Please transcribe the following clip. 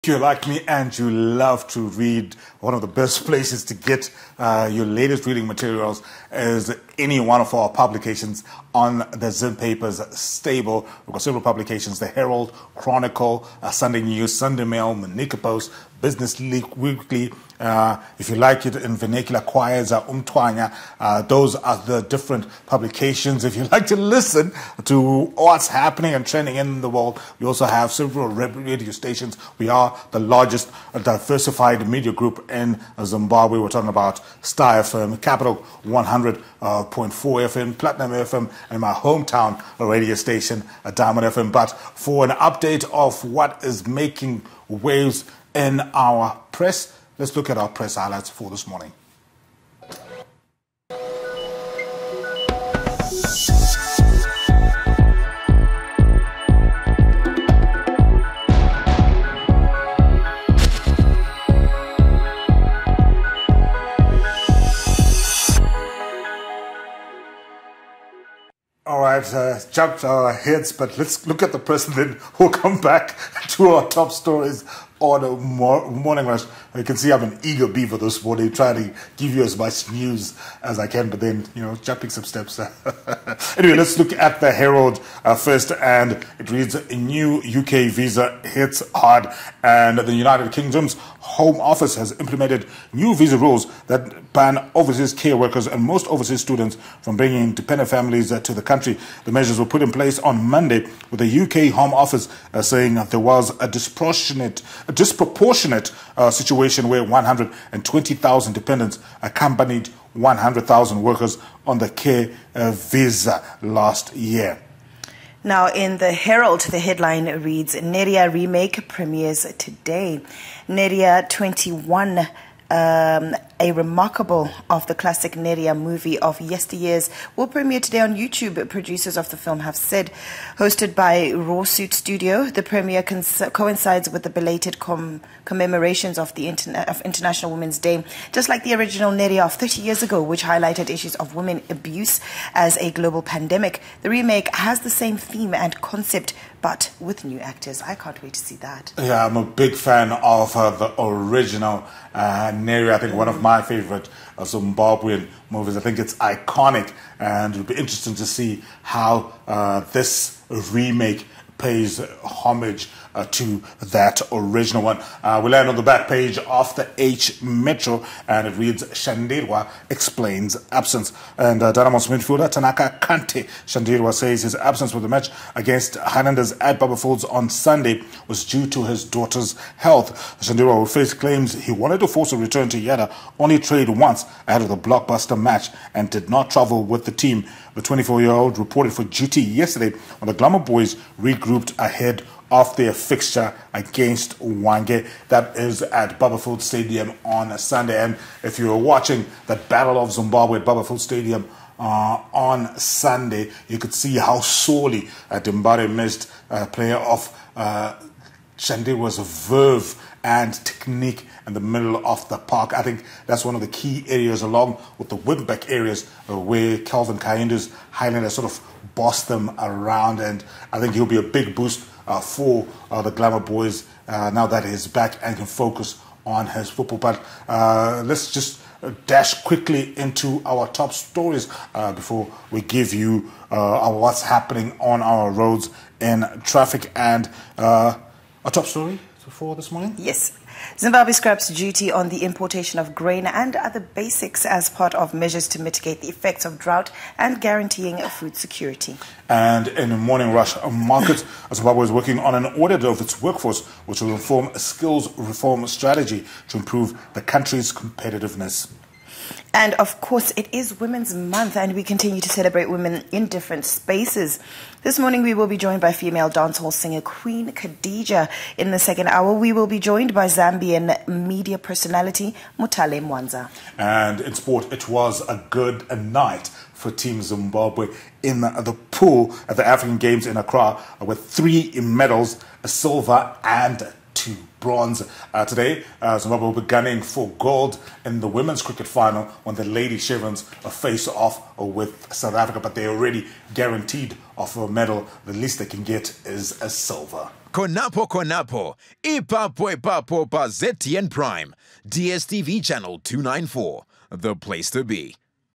you're like me and you love to read, one of the best places to get your latest reading materials is any one of our publications on the Zim Papers stable. We've got several publications: the Herald, Chronicle, Sunday News, Sunday Mail, Manica Post, Business Weekly. If you like it in vernacular, Kwayeza Umtwanya. Those are the different publications. If you like to listen to what's happening and trending in the world, we also have several radio stations. We are the largest diversified media group in Zimbabwe. We're talking about Star FM, Capital 100.4 FM, Platinum FM, and my hometown radio station, Diamond FM. But for an update of what is making waves in our press, let's look at our press highlights for this morning. All right, jumped our heads, but let's look at the press and then we'll come back to our top stories on a morning rush. You can see I'm an eager beaver this morning, trying to give you as much news as I can, but then, jumping some steps. Anyway, let's look at the Herald first, and it reads, a new UK visa hits hard, and the United Kingdom's Home Office has implemented new visa rules that ban overseas care workers and most overseas students from bringing dependent families to the country. The measures were put in place on Monday, with the UK Home Office saying that there was a disproportionate situation where 120,000 dependents accompanied 100,000 workers on the care visa last year. Now, in the Herald, the headline reads, Neria remake premieres today. Neria 21, a remarkable of the classic Neria movie of yesteryears, will premiere today on YouTube, producers of the film have said. Hosted by Raw Suit Studio, the premiere coincides with the belated commemorations of the International Women's Day, just like the original Neria of 30 years ago, which highlighted issues of women abuse as a global pandemic. The remake has the same theme and concept, but with new actors. I can't wait to see that. Yeah, I'm a big fan of the original Neria. I think one of my favorite Zimbabwean movies. I think it's iconic, and it'll be interesting to see how this remake pays homage to that original one. We land on the back page of the H Metro, and it reads, Shandirwa explains absence. And Dynamo's midfielder Tanaka Kante Shandirwa says his absence for the match against Highlanders at 𝕀ℂ𝕐𝕄𝕀 on Sunday was due to his daughter's health. Shandirwa, who faced claims he wanted to force a return to Yada, only trained once ahead of the blockbuster match and did not travel with the team. The 24-year-old reported for duty yesterday when the Glamour boys regrouped ahead of their fixture against Hwange. That is at 𝕀ℂ𝕐𝕄𝕀 Stadium on Sunday. And if you were watching that Battle of Zimbabwe at 𝕀ℂ𝕐𝕄 Stadium on Sunday, you could see how sorely Dimbare missed a player of Shandirwa's verve and technique in the middle of the park. I think that's one of the key areas, along with the wing-back areas, where Calvin Kayenda's Highlanders sort of bossed them around, and I think he'll be a big boost for the Glamour boys now that he's back and can focus on his football. But let's just dash quickly into our top stories before we give you what's happening on our roads in traffic. And a top story for this morning? Yes. Zimbabwe scraps duty on the importation of grain and other basics as part of measures to mitigate the effects of drought and guaranteeing food security. And in the morning rush market, Zimbabwe is working on an audit of its workforce, which will inform a skills reform strategy to improve the country's competitiveness. And of course, it is Women's Month, and we continue to celebrate women in different spaces. This morning, we will be joined by female dancehall singer Queen Khadija. In the second hour, we will be joined by Zambian media personality Mutale Mwanza. And in sport, it was a good night for Team Zimbabwe in the pool at the African Games in Accra, with 3 medals, a silver and 2 bronze. Today, Zimbabwe will be gunning for gold in the women's cricket final when the Lady Chevrons face off with South Africa, but they're already guaranteed of a medal. The least they can get is a silver. 𝕀ℂ𝕐𝕄𝕀, 𝕀ℂ𝕀 pa ZTN Prime, DSTV channel 294, the place to be.